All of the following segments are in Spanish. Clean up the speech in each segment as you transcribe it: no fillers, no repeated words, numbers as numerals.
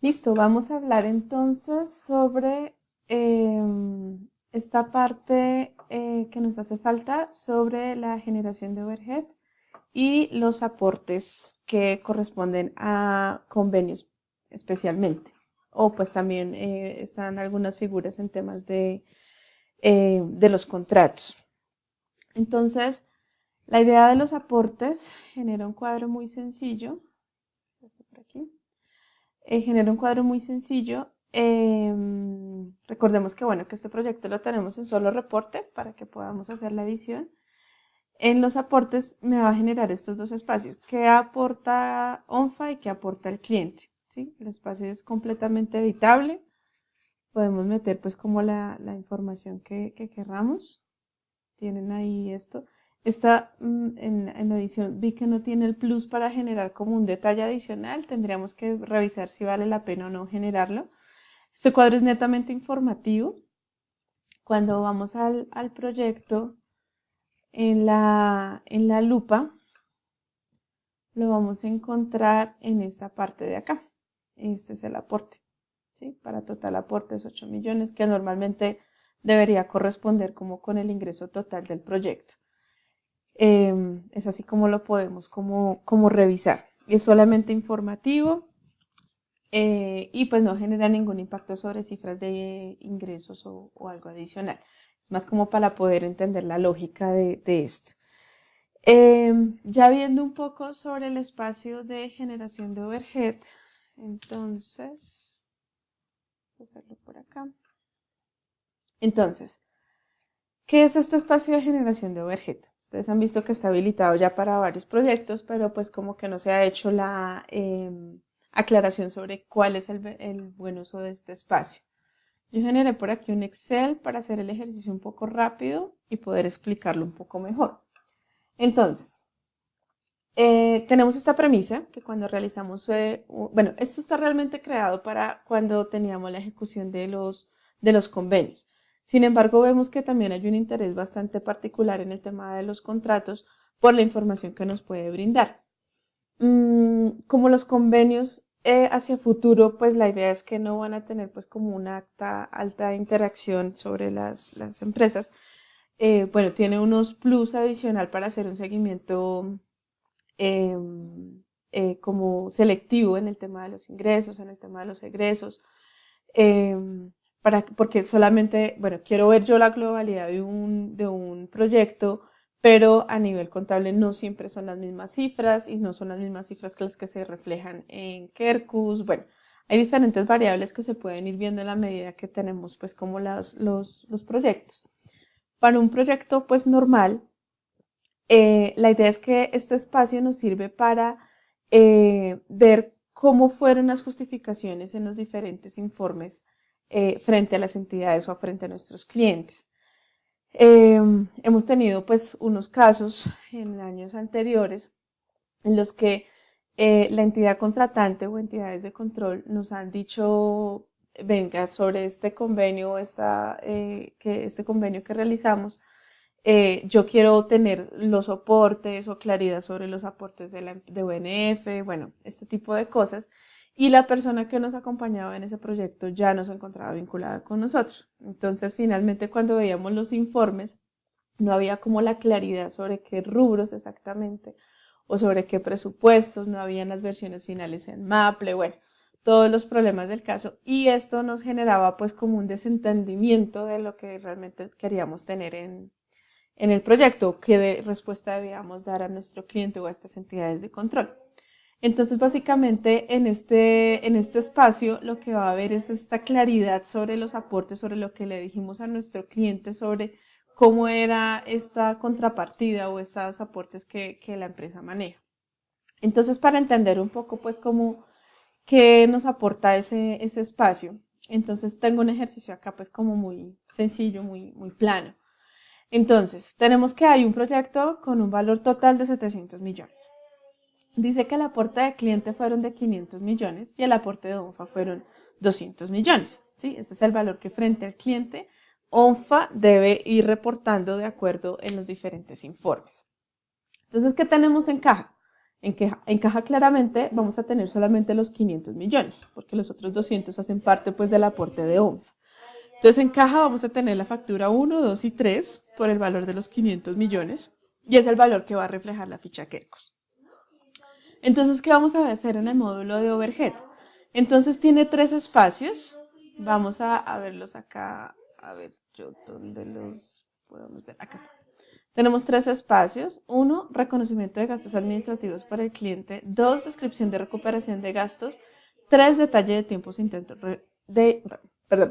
Listo, vamos a hablar entonces sobre esta parte que nos hace falta sobre la generación de overhead y los aportes que corresponden a convenios especialmente. O pues también están algunas figuras en temas de los contratos. Entonces, la idea de los aportes genera un cuadro muy sencillo. Por aquí. Genera un cuadro muy sencillo. Recordemos que bueno, que este proyecto lo tenemos en solo reporte para que podamos hacer la edición. En los aportes me va a generar estos dos espacios. ¿Qué aporta ONFA y qué aporta el cliente? ¿Sí? El espacio es completamente editable. Podemos meter pues como la información que querramos. Tienen ahí esto. Esta en la edición vi que no tiene el plus para generar como un detalle adicional. Tendríamos que revisar si vale la pena o no generarlo. Este cuadro es netamente informativo. Cuando vamos al proyecto en la lupa, lo vamos a encontrar en esta parte de acá. Este es el aporte. ¿Sí? Para total aporte es 8 millones, que normalmente debería corresponder como con el ingreso total del proyecto. Es así como lo podemos como revisar. Es solamente informativo y pues no genera ningún impacto sobre cifras de ingresos o algo adicional. Es más como para poder entender la lógica de esto. Ya viendo un poco sobre el espacio de generación de overhead, entonces, vamos a hacerlo por acá. Entonces, ¿qué es este espacio de generación de overhead? Ustedes han visto que está habilitado ya para varios proyectos, pero pues como que no se ha hecho la aclaración sobre cuál es el buen uso de este espacio. Yo generé por aquí un Excel para hacer el ejercicio un poco rápido y poder explicarlo un poco mejor. Entonces, tenemos esta premisa que cuando realizamos, bueno, esto está realmente creado para cuando teníamos la ejecución de los convenios. Sin embargo, vemos que también hay un interés bastante particular en el tema de los contratos por la información que nos puede brindar. Como los convenios hacia futuro, pues la idea es que no van a tener pues como una alta interacción sobre las empresas. Bueno, tiene unos plus adicional para hacer un seguimiento eh, como selectivo en el tema de los ingresos, en el tema de los egresos, eh, porque solamente, bueno, quiero ver yo la globalidad de un proyecto, pero a nivel contable no siempre son las mismas cifras y no son las mismas cifras que las que se reflejan en Kerkus. Bueno, hay diferentes variables que se pueden ir viendo en la medida que tenemos pues como los proyectos. Para un proyecto pues normal, la idea es que este espacio nos sirve para ver cómo fueron las justificaciones en los diferentes informes frente a las entidades o frente a nuestros clientes. Hemos tenido pues unos casos en años anteriores en los que la entidad contratante o entidades de control nos han dicho, venga, sobre este convenio, este convenio que realizamos, yo quiero tener los soportes o claridad sobre los aportes de UNF, bueno, este tipo de cosas. Y la persona que nos acompañaba en ese proyecto ya no se encontraba vinculada con nosotros. Entonces, finalmente, cuando veíamos los informes, no había como la claridad sobre qué rubros exactamente o sobre qué presupuestos, no habían las versiones finales en Maple, bueno, todos los problemas del caso. Y esto nos generaba pues como un desentendimiento de lo que realmente queríamos tener en el proyecto, qué respuesta debíamos dar a nuestro cliente o a estas entidades de control. Entonces, básicamente, en este espacio lo que va a haber es esta claridad sobre los aportes, sobre lo que le dijimos a nuestro cliente, sobre cómo era esta contrapartida o estos aportes que la empresa maneja. Entonces, para entender un poco, pues, cómo, qué nos aporta ese espacio, entonces tengo un ejercicio acá, pues, como muy sencillo, muy plano. Entonces, tenemos que hay un proyecto con un valor total de 700 millones. Dice que el aporte de cliente fueron de 500 millones y el aporte de ONFA fueron 200 millones. ¿Sí? Ese es el valor que frente al cliente ONFA debe ir reportando de acuerdo en los diferentes informes. Entonces, ¿qué tenemos en caja? En caja claramente vamos a tener solamente los 500 millones, porque los otros 200 hacen parte pues del aporte de ONFA. Entonces en caja vamos a tener la factura 1, 2 y 3 por el valor de los 500 millones y es el valor que va a reflejar la ficha Quercus. Entonces, ¿qué vamos a hacer en el módulo de overhead? Entonces tiene 3 espacios. Vamos a verlos acá. A ver, yo dónde los podemos ver. Acá está. Tenemos 3 espacios. 1, reconocimiento de gastos administrativos para el cliente. 2, descripción de recuperación de gastos. 3, detalle de tiempos internos,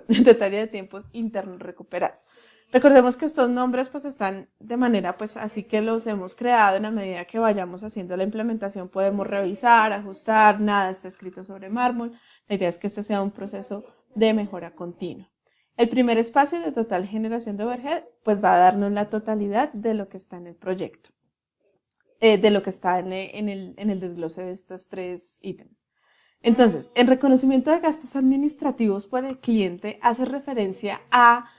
detalle de tiempos internos recuperados. Recordemos que estos nombres pues están de manera pues así que los hemos creado. En la medida que vayamos haciendo la implementación podemos revisar, ajustar, nada está escrito sobre mármol. La idea es que este sea un proceso de mejora continua. El primer espacio de total generación de overhead pues va a darnos la totalidad de lo que está en el proyecto, de lo que está en el desglose de estos 3 ítems. Entonces, el reconocimiento de gastos administrativos por el cliente hace referencia a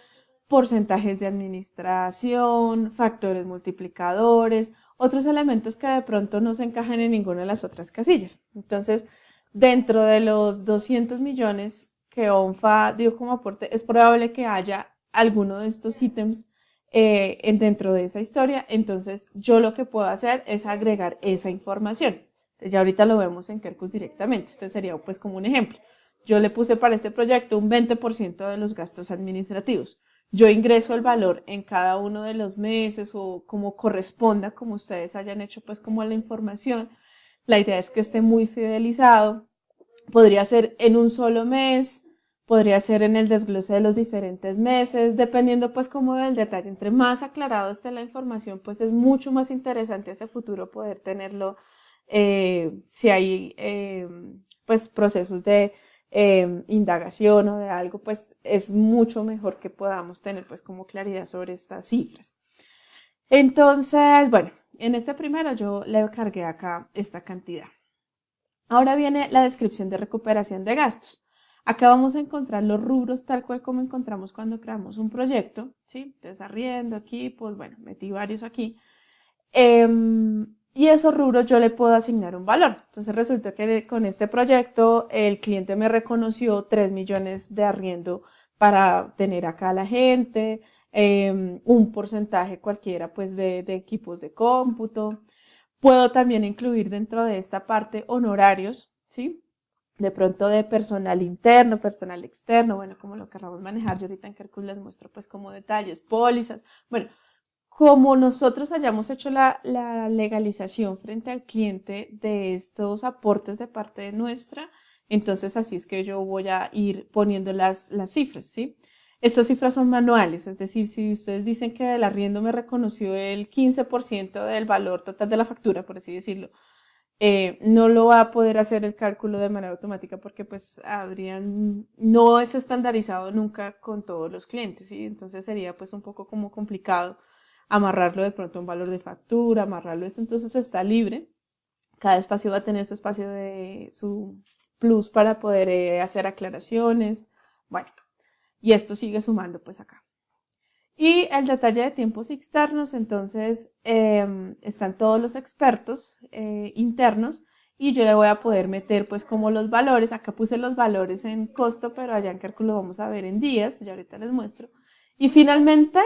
porcentajes de administración, factores multiplicadores, otros elementos que de pronto no se encajan en ninguna de las otras casillas. Entonces, dentro de los 200 millones que ONFA dio como aporte, es probable que haya alguno de estos ítems dentro de esa historia. Entonces, yo lo que puedo hacer es agregar esa información. Ya ahorita lo vemos en Quercus directamente. Este sería pues como un ejemplo. Yo le puse para este proyecto un 20% de los gastos administrativos. Yo ingreso el valor en cada uno de los meses o como corresponda, como ustedes hayan hecho pues como la información. La idea es que esté muy fidelizado. Podría ser en un solo mes, podría ser en el desglose de los diferentes meses, dependiendo pues como del detalle. Entre más aclarado esté la información, pues es mucho más interesante hacia futuro poder tenerlo si hay pues procesos de indagación o de algo, pues es mucho mejor que podamos tener pues como claridad sobre estas cifras. Entonces, bueno, en este primero yo le cargué acá esta cantidad. Ahora viene la descripción de recuperación de gastos. Acá vamos a encontrar los rubros tal cual como encontramos cuando creamos un proyecto, ¿sí? Entonces, arriendo, aquí, pues bueno, metí varios aquí. Y esos rubros yo le puedo asignar un valor. Entonces resulta que con este proyecto el cliente me reconoció 3 millones de arriendo para tener acá a la gente, un porcentaje cualquiera pues de equipos de cómputo. Puedo también incluir dentro de esta parte honorarios, ¿sí? De pronto de personal interno, personal externo, bueno, como lo queramos manejar. Yo ahorita en Quercus les muestro pues como detalles, pólizas, bueno, como nosotros hayamos hecho la legalización frente al cliente de estos aportes de parte de nuestra, entonces así es que yo voy a ir poniendo las cifras, ¿sí? Estas cifras son manuales, es decir, si ustedes dicen que el arriendo me reconoció el 15% del valor total de la factura, por así decirlo, no lo va a poder hacer el cálculo de manera automática porque pues no es estandarizado nunca con todos los clientes, ¿sí? Entonces sería pues un poco como complicado amarrarlo de pronto a un valor de factura, amarrarlo eso, entonces está libre. Cada espacio va a tener su espacio de su plus para poder hacer aclaraciones. Bueno, y esto sigue sumando pues acá. Y el detalle de tiempos externos, entonces están todos los expertos internos y yo le voy a poder meter pues como los valores. Acá puse los valores en costo, pero allá en cálculo vamos a ver en días, ya ahorita les muestro. Y finalmente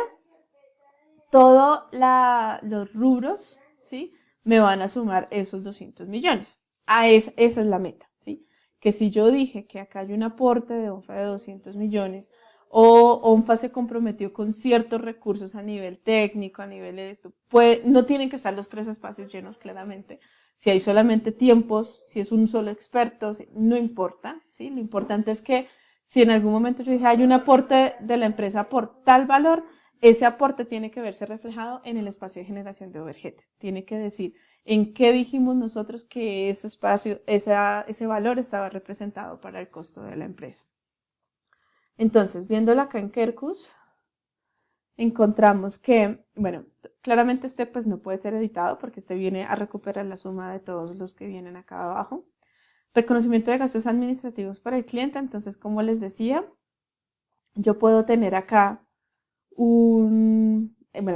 todos los rubros, ¿sí? Me van a sumar esos 200 millones. Esa es la meta, ¿sí? Que si yo dije que acá hay un aporte de ONFA de 200 millones o ONFA se comprometió con ciertos recursos a nivel técnico, a nivel de esto, pues no tienen que estar los 3 espacios llenos claramente. Si hay solamente tiempos, si es un solo experto, no importa, ¿sí? Lo importante es que si en algún momento yo dije hay un aporte de la empresa por tal valor, ese aporte tiene que verse reflejado en el espacio de generación de overhead. Tiene que decir en qué dijimos nosotros que ese espacio, ese valor estaba representado para el costo de la empresa. Entonces, viéndolo acá en Quercus, encontramos que, bueno, claramente este pues no puede ser editado porque este viene a recuperar la suma de todos los que vienen acá abajo. Reconocimiento de gastos administrativos para el cliente. Entonces, como les decía, yo puedo tener acá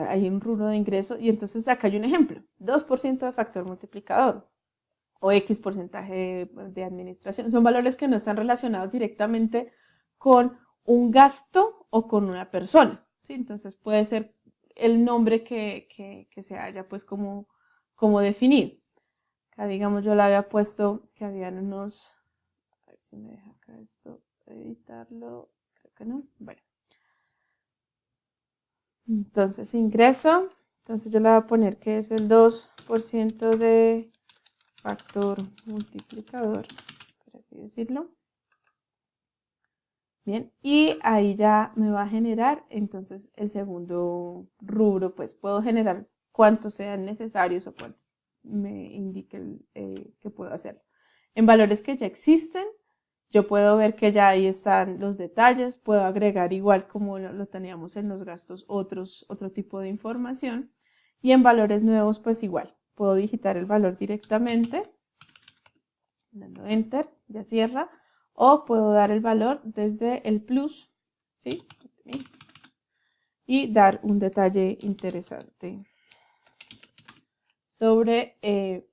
hay un rubro de ingreso y entonces acá hay un ejemplo, 2% de factor multiplicador. o X porcentaje de administración. Son valores que no están relacionados directamente con un gasto o con una persona, ¿sí? Entonces puede ser el nombre que se haya pues como definido. Acá digamos yo le había puesto que habían unos, a ver si me deja acá esto, editarlo, creo que no, bueno. Entonces ingreso, entonces yo le voy a poner que es el 2% de factor multiplicador, por así decirlo. Bien, y ahí ya me va a generar entonces el segundo rubro, pues puedo generar cuántos sean necesarios o cuántos me indique que puedo hacerlo. En valores que ya existen, yo puedo ver que ya ahí están los detalles, puedo agregar igual como lo teníamos en los gastos otro tipo de información. Y en valores nuevos, pues igual, puedo digitar el valor directamente, dando Enter, ya cierra, o puedo dar el valor desde el plus, ¿sí? Y dar un detalle interesante sobre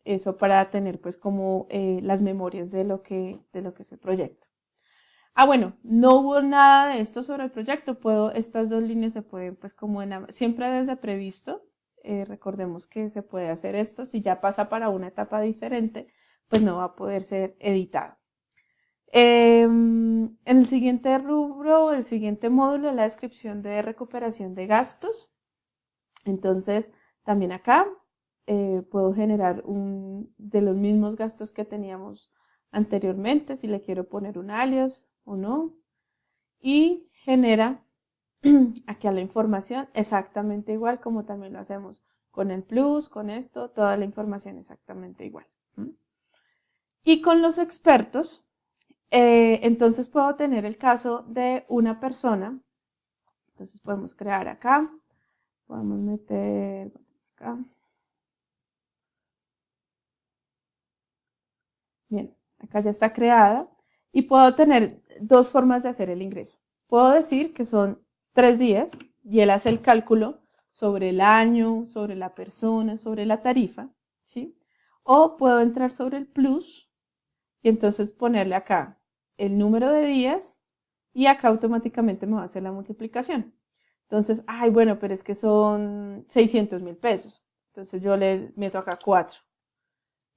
eso para tener pues como las memorias de lo que es el proyecto. Ah, bueno, no hubo nada de esto sobre el proyecto, estas dos líneas se pueden pues como siempre desde previsto, recordemos que se puede hacer esto, si ya pasa para una etapa diferente, pues no va a poder ser editado. En el siguiente rubro, el siguiente módulo, la descripción de recuperación de gastos. Entonces, también acá puedo generar de los mismos gastos que teníamos anteriormente, si le quiero poner un alias o no. Y genera aquí a la información exactamente igual como también lo hacemos con el plus, con esto, toda la información exactamente igual. Y con los expertos, entonces puedo tener el caso de una persona. Entonces podemos crear acá, podemos meter acá. Bien, acá ya está creada y puedo tener dos formas de hacer el ingreso. Puedo decir que son 3 días y él hace el cálculo sobre el año, sobre la persona, sobre la tarifa, ¿sí? O puedo entrar sobre el plus y entonces ponerle acá el número de días y acá automáticamente me va a hacer la multiplicación. Entonces, ay, bueno, pero es que son 600.000 pesos. Entonces yo le meto acá 4.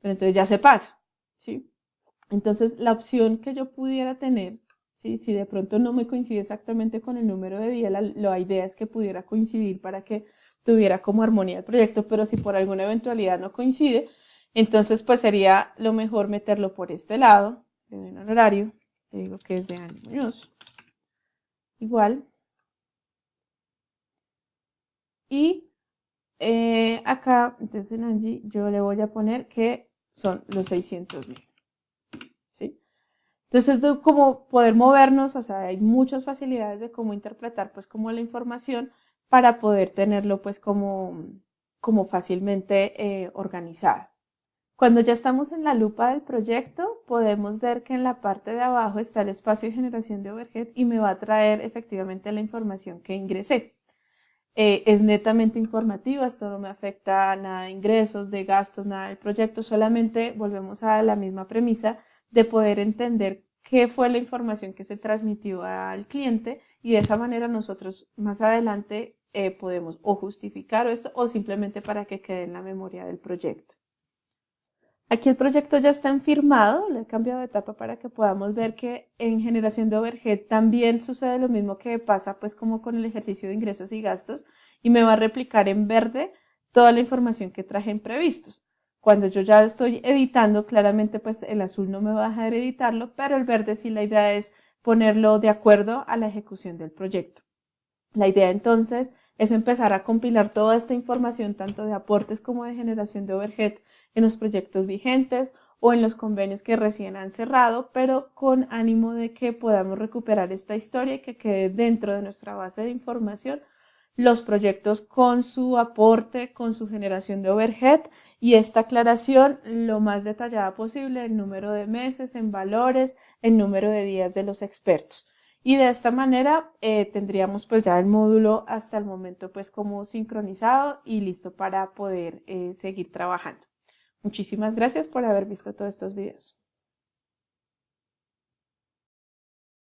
Pero entonces ya se pasa, ¿sí? Entonces la opción que yo pudiera tener, ¿sí? Si de pronto no me coincide exactamente con el número de días, la idea es que pudiera coincidir para que tuviera como armonía el proyecto, pero si por alguna eventualidad no coincide, entonces pues sería lo mejor meterlo por este lado, le doy un horario, le digo que es de Ani Muñoz, igual, y acá, entonces en Angie yo le voy a poner que son los 600.000, ¿sí? Entonces es como poder movernos, o sea, hay muchas facilidades de cómo interpretar pues como la información para poder tenerlo pues como fácilmente organizado. Cuando ya estamos en la lupa del proyecto, podemos ver que en la parte de abajo está el espacio de generación de overhead y me va a traer efectivamente la información que ingresé. Es netamente informativa, esto no me afecta a nada de ingresos, de gastos, nada del proyecto, solamente volvemos a la misma premisa de poder entender qué fue la información que se transmitió al cliente y de esa manera nosotros más adelante podemos o justificar esto o simplemente para que quede en la memoria del proyecto. Aquí el proyecto ya está firmado, le he cambiado de etapa para que podamos ver que en generación de overhead también sucede lo mismo que pasa pues como con el ejercicio de ingresos y gastos y me va a replicar en verde toda la información que traje en previstos. Cuando yo ya estoy editando, claramente pues el azul no me va a dejar editarlo, pero el verde sí la idea es ponerlo de acuerdo a la ejecución del proyecto. La idea entonces es empezar a compilar toda esta información tanto de aportes como de generación de overhead en los proyectos vigentes o en los convenios que recién han cerrado, pero con ánimo de que podamos recuperar esta historia y que quede dentro de nuestra base de información los proyectos con su aporte, con su generación de overhead y esta aclaración lo más detallada posible, el número de meses, en valores, el número de días de los expertos. Y de esta manera tendríamos pues ya el módulo hasta el momento pues como sincronizado y listo para poder seguir trabajando. Muchísimas gracias por haber visto todos estos videos.